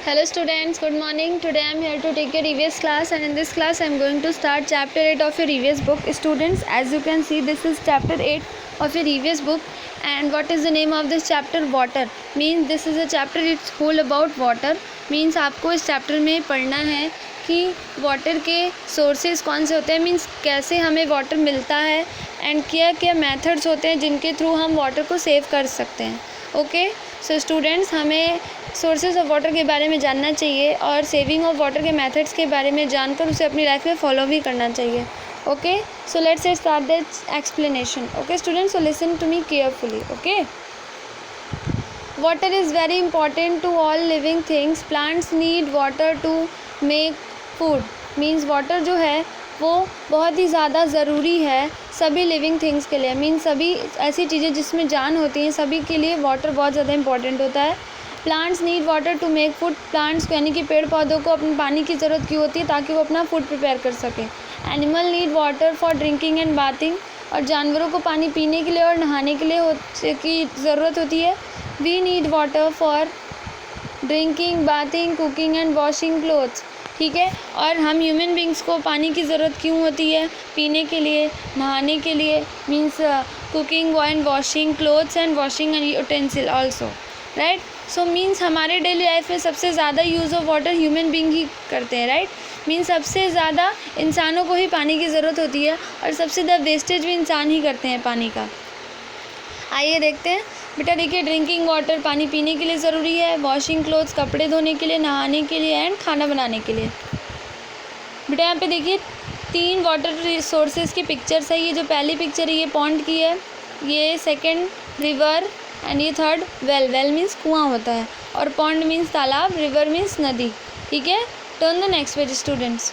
Hello students, good morning. Today I am here to take your EVS class, and in this class I am going to start chapter 8 of your EVS book. Students, as you can see, this is chapter 8 of your EVS book. And what is the name of this chapter? Water. Means this is a chapter, it's whole about water. Means आपको इस chapter में पढ़ना है कि water के sources कौन से होते हैं, मीन्स कैसे हमें वाटर मिलता है एंड क्या क्या मेथड्स होते हैं जिनके थ्रू हम वाटर को सेव कर सकते हैं. ओके, सो स्टूडेंट्स, हमें सोर्सेज ऑफ वाटर के बारे में जानना चाहिए और सेविंग ऑफ वाटर के मेथड्स के बारे में जानकर उसे अपनी लाइफ में फॉलो भी करना चाहिए. Okay, so let's start the explanation. Okay students, so listen to me carefully. Okay, water is very important to all living things. Plants need water to make food. Means water जो है वो बहुत ही ज़्यादा ज़रूरी है सभी लिविंग थिंग्स के लिए. मीन्स सभी ऐसी चीज़ें जिसमें जान होती हैं, सभी के लिए वाटर बहुत ज़्यादा इंपॉर्टेंट होता है. Plants need water to make food. Plants को यानी कि पेड़ पौधों को अपने पानी की ज़रूरत क्यों होती है? ताकि वो अपना फूड प्रिपेयर कर सकें. Animal need water for drinking and bathing. और जानवरों को पानी पीने के लिए और नहाने के लिए की ज़रूरत होती है. We need water for drinking, bathing, cooking and washing clothes. ठीक है, और हम ह्यूमन बींग्स को पानी की ज़रूरत क्यों होती है? पीने के लिए, नहाने के लिए, means cooking and washing clothes and washing and utensil also, right. So means हमारे डेली लाइफ में सबसे ज़्यादा use of water human being ही करते हैं, राइट. मीन्स सबसे ज़्यादा इंसानों को ही पानी की ज़रूरत होती है और सबसे ज़्यादा वेस्टेज भी इंसान ही करते हैं पानी का. आइए देखते हैं. बेटा देखिए, ड्रिंकिंग वाटर पानी पीने के लिए ज़रूरी है, वॉशिंग क्लोथ्स कपड़े धोने के लिए, नहाने के लिए एंड खाना बनाने के लिए. बेटा यहाँ पे देखिए 3 वाटर रिसोर्सेज की पिक्चर्स है. ये जो पहली पिक्चर है ये पॉन्ड की है, ये सेकंड रिवर एंड ये थर्ड वेल. वेल मीन्स कुआं होता है और पॉन्ड मीन्स तालाब, रिवर मीन्स नदी. ठीक है, turn the next page students.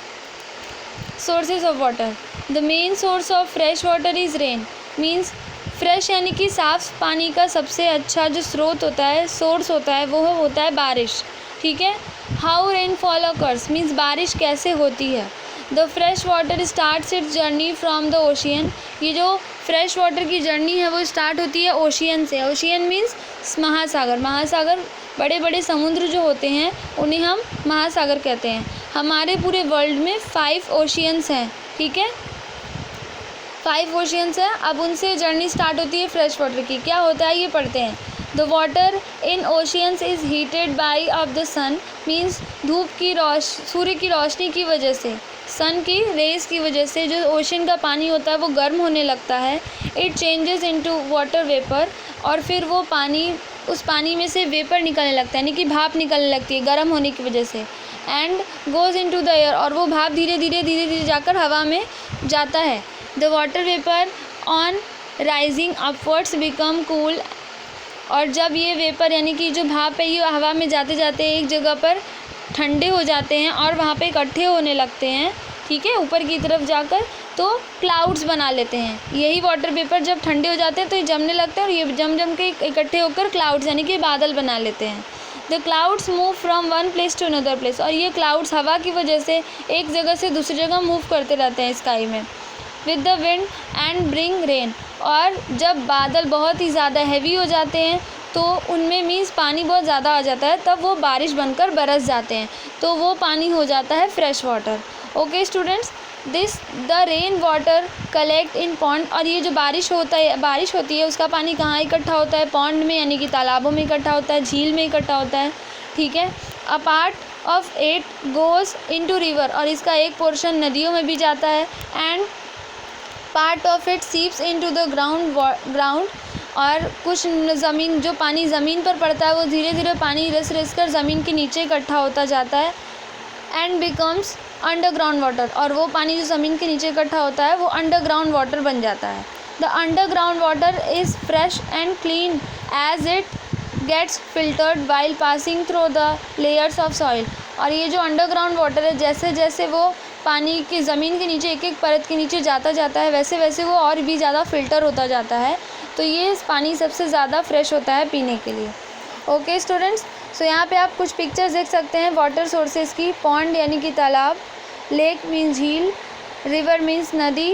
Sources of water. The main source of fresh water is rain. Means fresh यानी कि साफ़ पानी का सबसे अच्छा जो स्रोत होता है, सोर्स होता है, वो होता है बारिश. ठीक है, how rain fall occurs. Means बारिश कैसे होती है. The fresh water starts it's journey from the ocean. ये जो फ्रेश वाटर की जर्नी है वो स्टार्ट होती है ओशियन से. ओशियन मीन्स महासागर. महासागर बड़े बड़े समुद्र जो होते हैं उन्हें हम महासागर कहते हैं. हमारे पूरे वर्ल्ड में 5 ओशियंस हैं. ठीक है, 5 ओशियंस हैं. अब उनसे जर्नी स्टार्ट होती है फ्रेश वाटर की. क्या होता है ये पढ़ते हैं. The water in oceans is heated by of the sun. Means धूप की सूर्य की रोशनी की वजह से, सन की रेस की वजह से जो ओशन का पानी होता है वो गर्म होने लगता है. It changes into water vapour. और फिर वो पानी, उस पानी में से वेपर निकलने लगता है, यानी कि भाप निकलने लगती है गर्म होने की वजह से. And goes into the air. और वो भाप धीरे धीरे जाकर हवा में जाता है. The water vapour on rising upwards become cool. और जब ये वेपर यानी कि जो भाप है ये हवा में जाते जाते एक जगह पर ठंडे हो जाते हैं और वहाँ पे इकट्ठे होने लगते हैं. ठीक है, ऊपर की तरफ जाकर तो क्लाउड्स बना लेते हैं. यही वाटर वेपर जब ठंडे हो जाते हैं तो ये जमने लगते हैं और ये जम के इकट्ठे होकर क्लाउड्स यानी कि बादल बना लेते हैं. The clouds move from one place to another place. और ये क्लाउड्स हवा की वजह से एक जगह से दूसरी जगह मूव करते रहते हैं स्काई में. With the wind and bring rain. और जब बादल बहुत ही ज़्यादा हैवी हो जाते हैं तो उनमें मीन्स पानी बहुत ज़्यादा आ जाता है, तब वो बारिश बनकर बरस जाते हैं, तो वो पानी हो जाता है fresh water. Okay students, the rain water collect in pond. और ये जो बारिश होती है उसका पानी कहाँ इकट्ठा होता है? पॉन्ड में, यानी कि तालाबों में इकट्ठा होता है, झील में इकट्ठा होता है. ठीक है, a part of it goes into river. और इसका एक पोर्शन नदियों में भी जाता है. And part of it seeps into the ground. और कुछ ज़मीन, जो पानी ज़मीन पर पड़ता है वो धीरे धीरे पानी रस कर ज़मीन के नीचे इकट्ठा होता जाता है. And becomes underground water. और वो पानी जो ज़मीन के नीचे इकट्ठा होता है वो अंडरग्राउंड वाटर बन जाता है. The underground water is fresh and clean as it gets filtered while passing through the layers of soil. और ये जो अंडरग्राउंड वाटर है, जैसे जैसे वो पानी की ज़मीन के नीचे एक एक परत के नीचे जाता है वैसे वैसे वो और भी ज़्यादा फ़िल्टर होता जाता है. तो ये पानी सबसे ज़्यादा फ्रेश होता है पीने के लिए. ओके स्टूडेंट्स, सो यहाँ पे आप कुछ पिक्चर्स देख सकते हैं वाटर सोर्सेज की. पॉन्ड यानी कि तालाब, लेक मीन्स झील, रिवर मीन्स नदी,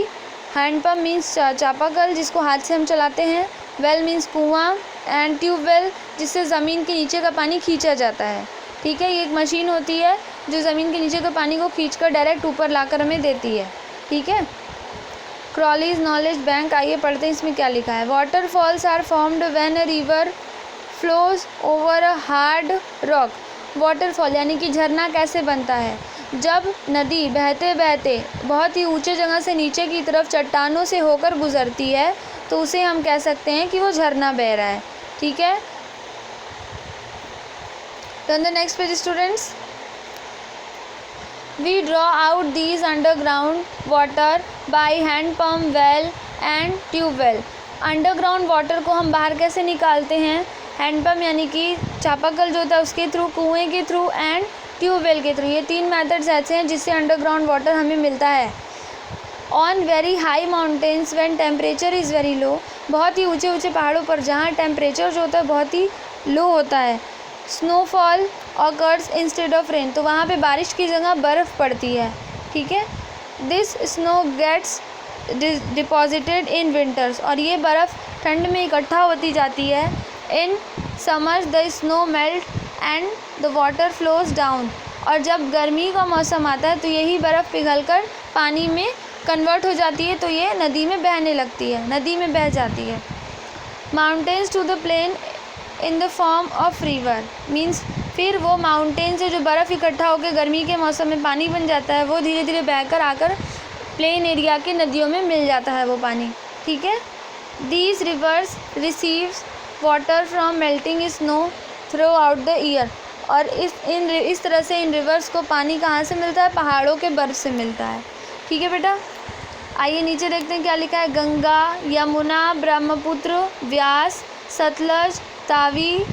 हैंडपम्प मीन्स चापाकल जिसको हाथ से हम चलाते हैं, वेल मीन्स कुआं, एंड ट्यूबवेल जिससे ज़मीन के नीचे का पानी खींचा जाता है. ठीक है। ये एक मशीन होती है जो ज़मीन के नीचे के पानी को खींचकर डायरेक्ट ऊपर लाकर हमें देती है, ठीक है। क्रॉलीज नॉलेज बैंक, आइए पढ़ते हैं इसमें क्या लिखा है। Waterfalls are formed when a river flows over a hard rock. Waterfall यानी कि झरना कैसे बनता है? जब नदी बहते बहते बहुत ही ऊंचे जगह से नीचे की तरफ चट्टानों से होकर गुजरती है तो उसे हम कह सकते हैं कि वो झरना बह रहा है, ठीक है। Turn the next page students. We draw out these underground water by hand pump, well and tube well. Underground water को हम बाहर कैसे निकालते हैं? हैंड पम्प यानी कि चापाकल जो होता है उसके थ्रू, कुएं के थ्रू एंड ट्यूबवेल के थ्रू। ये 3 मेथड्स ऐसे हैं जिससे अंडरग्राउंड वाटर हमें मिलता है। On very high mountains when temperature is very low, बहुत ही ऊंचे ऊंचे पहाड़ों पर जहाँ टेम्परेचर जो होता है बहुत ही लो होता है। Snowfall occurs instead of rain, तो वहाँ पे बारिश की जगह बर्फ़ पड़ती है, ठीक है। This snow gets deposited in winters, और ये बर्फ़ ठंड में इकट्ठा होती जाती है। In summers the snow melt and the water flows down, और जब गर्मी का मौसम आता है तो यही बर्फ़ पिघलकर पानी में कन्वर्ट हो जाती है, तो ये नदी में बहने लगती है, नदी में बह जाती है। Mountains to the plain in the form of river, means फिर वो माउंटेन से जो बर्फ़ इकट्ठा होकर गर्मी के मौसम में पानी बन जाता है वो धीरे धीरे बहकर आकर प्लेन एरिया के नदियों में मिल जाता है वो पानी, ठीक है। These rivers receives water from melting snow through out the year, और इस तरह से इन रिवर्स को पानी कहाँ से मिलता है? पहाड़ों के बर्फ़ से मिलता है, ठीक है बेटा। आइए नीचे देखते हैं क्या लिखा है। गंगा, यमुना, ब्रह्मपुत्र, व्यास, सतलज, तावी,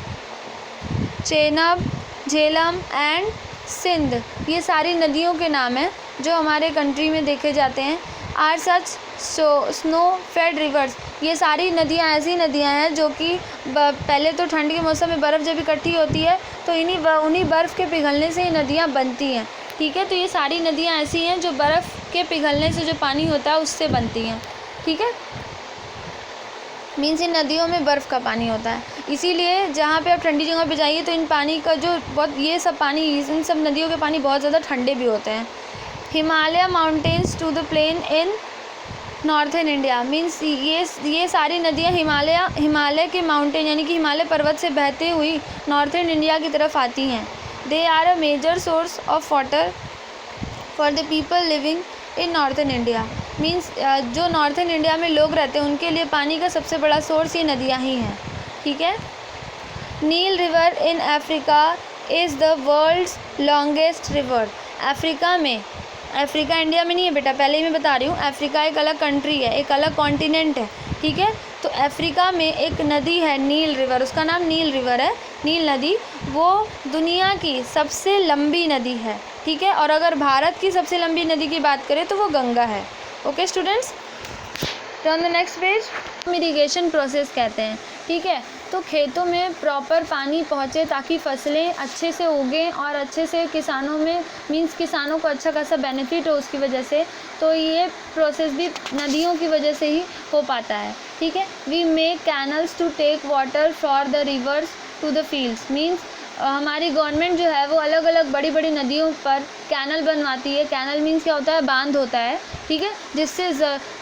चेनाब, झेलम एंड सिंध, ये सारी नदियों के नाम हैं जो हमारे कंट्री में देखे जाते हैं। Are such snow fed rivers, ये सारी नदियाँ ऐसी नदियाँ हैं जो कि पहले तो ठंड के मौसम में बर्फ़ जब इकट्ठी होती है तो उन्हीं बर्फ़ के पिघलने से ये नदियाँ बनती हैं, ठीक है। तो ये सारी नदियाँ ऐसी हैं जो बर्फ़ के पिघलने से जो पानी होता है उससे बनती हैं, ठीक है। मीन्स इन नदियों में बर्फ़ का पानी होता है, इसीलिए जहाँ पे आप ठंडी जगह पे जाइए तो इन पानी का जो बहुत ये सब पानी, इन सब नदियों के पानी बहुत ज़्यादा ठंडे भी होते हैं। Himalaya mountains to the plain in northern India, means ये सारी नदियाँ हिमालय के माउंटेन यानी कि हिमालय पर्वत से बहते हुई नॉर्थन इंडिया की तरफ आती हैं। They are a major source of water for the people living in northern India, means जो नॉर्थन इंडिया में लोग रहते हैं उनके लिए पानी का सबसे बड़ा सोर्स ये नदियाँ ही हैं, ठीक है। Nile river in Africa is the world's longest river, Africa India में नहीं है बेटा, पहले ही मैं बता रही हूँ। अफ्रीका एक अलग कंट्री है, एक अलग कॉन्टिनेंट है, ठीक है। तो अफ्रीका में एक नदी है नील रिवर, उसका नाम नील रिवर है। नील नदी वो दुनिया की सबसे लंबी नदी है, ठीक है। और अगर भारत की सबसे लंबी नदी की बात करें तो वो गंगा है। Okay students, turn the next page. Irrigation process कहते हैं, ठीक है। तो खेतों में प्रॉपर पानी पहुँचे ताकि फसलें अच्छे से उगें और अच्छे से किसानों को अच्छा खासा बेनिफिट हो उसकी वजह से, तो ये प्रोसेस भी नदियों की वजह से ही हो पाता है, ठीक है। We make canals to take water for the rivers to the fields, means हमारी गवर्नमेंट जो है वो अलग अलग बड़ी बड़ी नदियों पर कैनल बनवाती है। कैनल मीन्स क्या होता है? बांध होता है, ठीक है, जिससे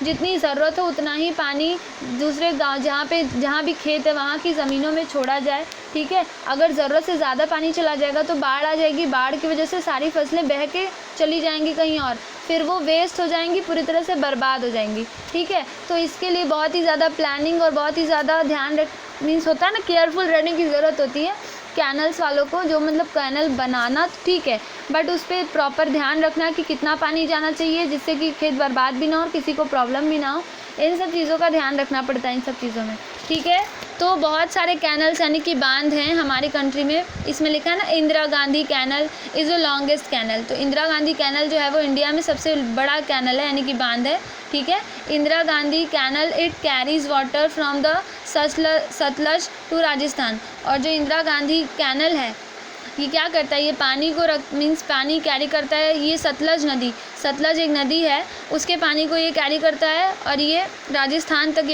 जितनी ज़रूरत हो उतना ही पानी दूसरे गाँव जहाँ भी खेत है वहाँ की ज़मीनों में छोड़ा जाए, ठीक है। अगर ज़रूरत से ज़्यादा पानी चला जाएगा तो बाढ़ आ जाएगी, बाढ़ की वजह से सारी फसलें बह के चली जाएंगी कहीं और, फिर वो वेस्ट हो जाएंगी, पूरी तरह से बर्बाद हो जाएंगी, ठीक है। तो इसके लिए बहुत ही ज़्यादा प्लानिंग और बहुत ही ज़्यादा ध्यान मीन्स होता है ना, केयरफुल रहने की ज़रूरत होती है कैनल्स वालों को। जो मतलब कैनल बनाना ठीक है, बट उस पर प्रॉपर ध्यान रखना कि कितना पानी जाना चाहिए जिससे कि खेत बर्बाद भी ना हो और किसी को प्रॉब्लम भी ना हो। इन सब चीज़ों का ध्यान रखना पड़ता है इन सब चीज़ों में, ठीक है। तो बहुत सारे कैनल्स यानी कि बांध हैं हमारी कंट्री में। इसमें लिखा है ना, Indira Gandhi canal is the longest canal. तो इंदिरा गांधी कैनल जो है वो इंडिया में सबसे बड़ा कैनल है यानी कि बांध है, ठीक है। Indira Gandhi canal it carries water from the Sutlej to Rajasthan. और जो इंदिरा गांधी कैनल है ये क्या करता है? ये पानी को पानी कैरी करता है। ये सतलज एक नदी है, उसके पानी को ये कैरी करता है और ये राजस्थान तक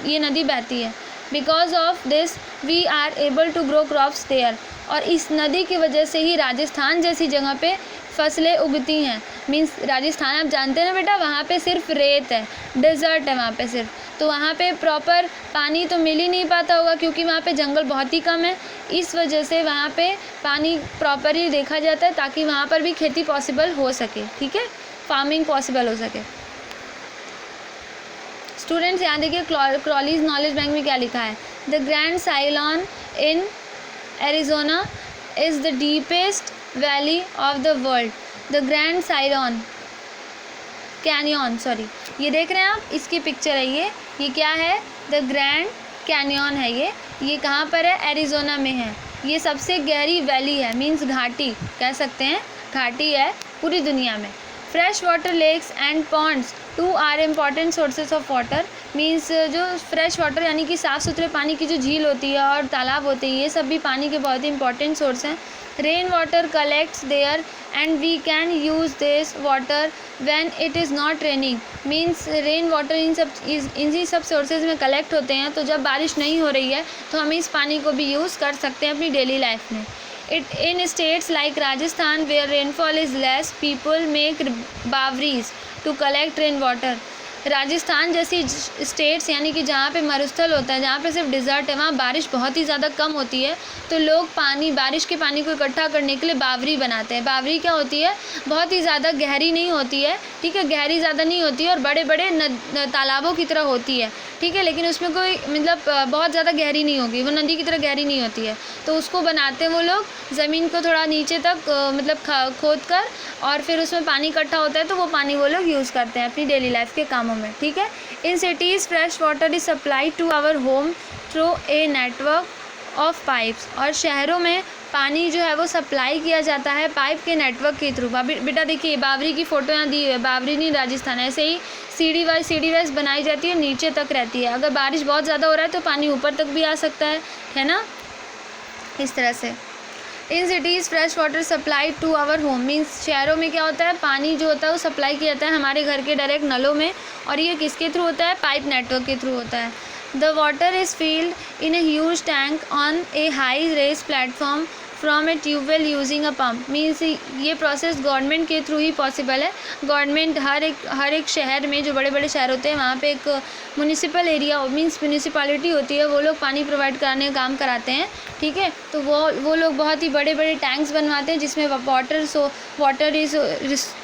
ये नदी बहती है, because of this we are able to grow crops there. और इस नदी की वजह से ही राजस्थान जैसी जगह पे फसलें उगती हैं। मीन्स राजस्थान आप जानते हैं ना बेटा, वहाँ पे सिर्फ रेत है, डेजर्ट है वहाँ पे सिर्फ, तो वहाँ पे प्रॉपर पानी तो मिल ही नहीं पाता होगा क्योंकि वहाँ पे जंगल बहुत ही कम है। इस वजह से वहाँ पे पानी प्रॉपरली देखा जाता है ताकि वहाँ पर भी खेती पॉसिबल हो सके, ठीक है, फार्मिंग पॉसिबल हो सके। स्टूडेंट्स यहाँ देखिए क्रॉलीज नॉलेज बैंक में क्या लिखा है, the Grand Ceylon in Arizona is the deepest valley of the world. The Grand Ceylon Canyon, sorry, ये देख रहे हैं आप, इसकी पिक्चर है ये क्या है, द ग्रैंड कैनियन है ये कहाँ पर है, एरिजोना में है। ये सबसे गहरी वैली है, मीन्स घाटी कह सकते हैं, घाटी है पूरी दुनिया में। Fresh water lakes and ponds too are important sources of water. Means जो फ्रेश वाटर यानी कि साफ़ सुथरे पानी की जो झील होती है और तालाब होते हैं, ये सब भी पानी के बहुत ही इंपॉर्टेंट सोर्स हैं। Rain water collects there and we can use this water when it is not raining. Means rain water इन्हीं सब सोर्सेज में कलेक्ट होते हैं, तो जब बारिश नहीं हो रही है तो हम इस पानी को भी यूज़ कर सकते हैं अपनी डेली लाइफ में। It in states like Rajasthan where rainfall is less, people make बावरीज to collect rain water। Rajasthan जैसी स्टेट्स यानी कि जहाँ पे मरुस्थल होता है, जहाँ पे सिर्फ डिज़र्ट है, वहाँ बारिश बहुत ही ज़्यादा कम होती है, तो लोग बारिश के पानी को इकट्ठा करने के लिए बावरी बनाते हैं। बावरी क्या होती है, बहुत ही ज़्यादा गहरी नहीं होती है, ठीक है, गहरी ज़्यादा नहीं होती है और बड़े बड़े तालाबों की तरह होती है, ठीक है, लेकिन उसमें कोई मतलब बहुत ज़्यादा गहरी नहीं होगी, वो नदी की तरह गहरी नहीं होती है, तो उसको बनाते हैं वो लोग ज़मीन को थोड़ा नीचे तक मतलब खोद कर, और फिर उसमें पानी इकट्ठा होता है, तो वो पानी वो लोग यूज़ करते हैं अपनी डेली लाइफ के कामों में, ठीक है। In cities fresh water is supply to our home through a network of pipes. और शहरों में पानी जो है वो सप्लाई किया जाता है पाइप के नेटवर्क के थ्रू। बेटा देखिए बावरी की फ़ोटो यहाँ दी है, बावरी नहीं राजस्थान, ऐसे ही सीढ़ी वाइज बनाई जाती है, नीचे तक रहती है। अगर बारिश बहुत ज़्यादा हो रहा है तो पानी ऊपर तक भी आ सकता है ना, इस तरह से। In cities fresh water supply to our home. Means शहरों में क्या होता है, पानी जो होता है वो सप्लाई किया जाता है हमारे घर के डायरेक्ट नलों में, और ये किसके थ्रू होता है, पाइप नेटवर्क के थ्रू होता है। The water is filled in a huge tank on a high raised platform from a tubewell using a pump. Means ये प्रोसेस गवर्नमेंट के थ्रू ही पॉसिबल है। गवर्नमेंट हर एक शहर में, जो बड़े बड़े शहर होते हैं, वहाँ पे एक म्यूनिसिपल एरिया मीन्स म्यूनिसिपैलिटी होती है, वो लोग पानी प्रोवाइड कराने का काम कराते हैं, ठीक है। तो वो लोग बहुत ही बड़े बड़े टैंक्स बनवाते हैं जिसमें वाटर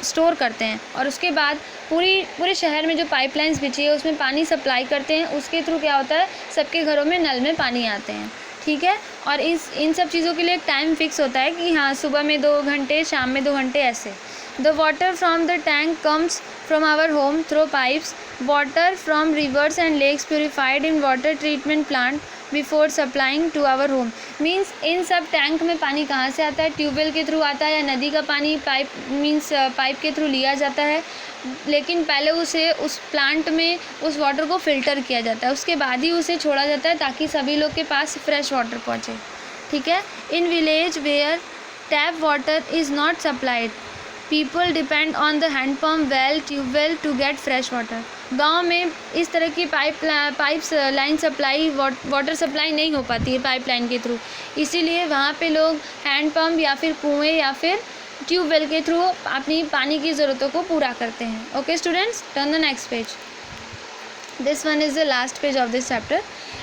स्टोर करते हैं, और उसके बाद पूरे शहर में जो पाइपलाइंस बिछी है उसमें पानी सप्लाई करते हैं। उसके थ्रू क्या होता है, सबके घरों में नल में पानी आते हैं, ठीक है। और इन सब चीज़ों के लिए एक टाइम फिक्स होता है कि हाँ सुबह में 2 घंटे, शाम में 2 घंटे, ऐसे। The water from the tank comes from our home through pipes. Water from rivers and lakes purified in water treatment plant before supplying to our home. Means इन सब टैंक में पानी कहाँ से आता है, ट्यूबवेल के थ्रू आता है या नदी का पानी पाइप के थ्रू लिया जाता है, लेकिन पहले उसे उस प्लांट में उस वाटर को फ़िल्टर किया जाता है, उसके बाद ही उसे छोड़ा जाता है ताकि सभी लोग के पास फ्रेश वाटर पहुँचे, ठीक है। In village where tap water is not supplied, people depend on the handpump, well, tubewell to get fresh water. गांव में इस तरह की pipes line supply, water supply नहीं हो पाती है पाइपलाइन के थ्रू, इसीलिए वहाँ पे लोग हैंडपम्प या फिर कुएँ या फिर ट्यूबवेल के थ्रू अपनी पानी की ज़रूरतों को पूरा करते हैं। Okay students, turn the next page. This one is the last page of this chapter.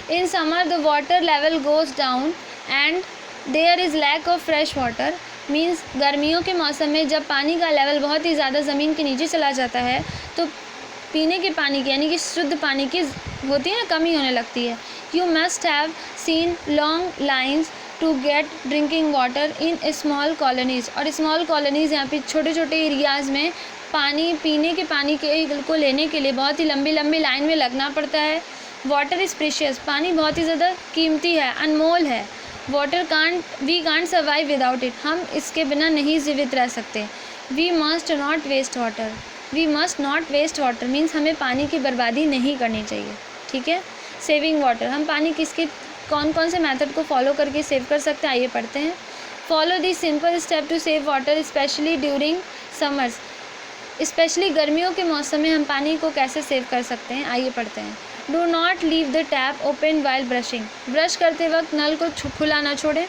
In summer the water level goes down and there is lack of fresh water. Means गर्मियों के मौसम में जब पानी का लेवल बहुत ही ज़्यादा ज़मीन के नीचे चला जाता है तो पीने के पानी की यानी कि शुद्ध पानी की होती है ना, कमी होने लगती है। You must have seen long lines to get drinking water in small colonies. और स्मॉल कॉलोनीज़ यहाँ पे छोटे छोटे एरियाज़ में पीने के पानी को लेने के लिए बहुत ही लंबी लंबी लाइन में लगना पड़ता है। वाटर इज़ प्रीशियस, पानी बहुत ही ज़्यादा कीमती है, अनमोल है। We can't survive without it, हम इसके बिना नहीं जीवित रह सकते। We must not waste water, means हमें पानी की बर्बादी नहीं करनी चाहिए, ठीक है। सेविंग वाटर, हम पानी कौन कौन से मेथड को फॉलो करके सेव कर सकते हैं, आइए पढ़ते हैं। Follow this simple step to save water specially during summers. Specially गर्मियों के मौसम में हम पानी को कैसे सेव कर सकते हैं, आइए पढ़ते हैं। Do not leave the tap open while brushing, brush करते वक्त नल को खुला ना छोड़ें।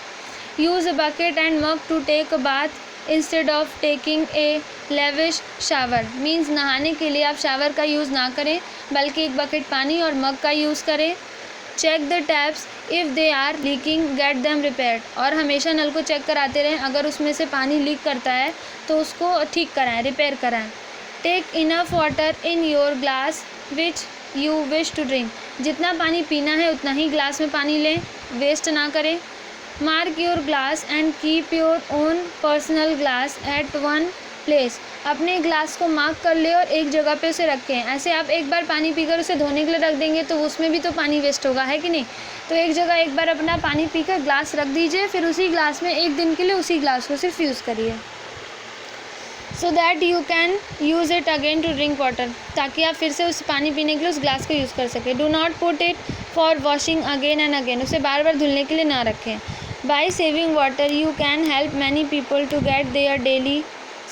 Use a bucket and mug to take a bath instead of taking a lavish shower, means नहाने के लिए आप शावर का यूज़ ना करें बल्कि एक बकेट पानी और मग का यूज़ करें। Check the taps if they are leaking get them repaired, और हमेशा नल को चेक कराते रहें, अगर उसमें से पानी लीक करता है तो उसको ठीक कराएं, रिपेयर कराएं। Take enough water in your glass which you wish to drink, जितना पानी पीना है उतना ही ग्लास में पानी लें, वेस्ट ना करें। Mark your glass and keep your own personal glass at one place, अपने ग्लास को मार्क कर ले और एक जगह पे उसे रखें। ऐसे आप एक बार पानी पीकर उसे धोने के लिए रख देंगे तो उसमें भी तो पानी वेस्ट होगा, है कि नहीं। तो एक जगह एक बार अपना पानी पीकर ग्लास रख दीजिए, फिर उसी ग्लास में एक दिन के लिए उसी ग्लास को सिर्फ यूज़ करिए, so that you can use it again to drink water, ताकि आप फिर से उस पानी पीने के लिए उस ग्लास को यूज़ कर सकें। Do not put it for washing again and again, उसे बार बार धुलने के लिए ना रखें। By saving water you can help many people to get their daily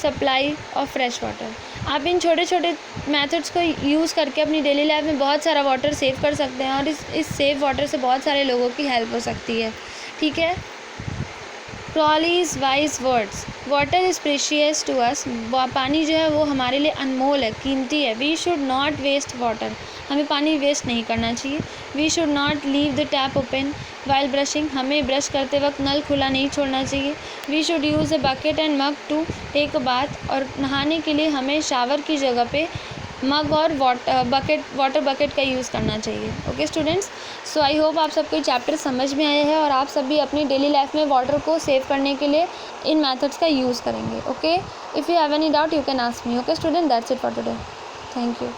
supply of fresh water, आप इन छोटे छोटे मेथड्स को यूज़ करके अपनी डेली लाइफ में बहुत सारा वाटर सेव कर सकते हैं और इस सेव वाटर से बहुत सारे लोगों की हेल्प हो सकती है, ठीक है। Crowley's wise words, water is precious to us, पानी जो है वो हमारे लिए अनमोल है, कीमती है। We should not waste water, हमें पानी वेस्ट नहीं करना चाहिए। We should not leave the tap open while brushing, हमें ब्रश करते वक्त नल खुला नहीं छोड़ना चाहिए। We should use a bucket and mug to take a bath, और नहाने के लिए हमें शावर की जगह पे मग और वाटर बकेट का यूज़ करना चाहिए। Okay students, so I hope आप सबको चैप्टर समझ में आया है और आप सभी अपनी डेली लाइफ में वाटर को सेव करने के लिए इन मेथड्स का यूज़ करेंगे। Okay, if you have any doubt you can ask me. Okay student, that's it for today, thank you.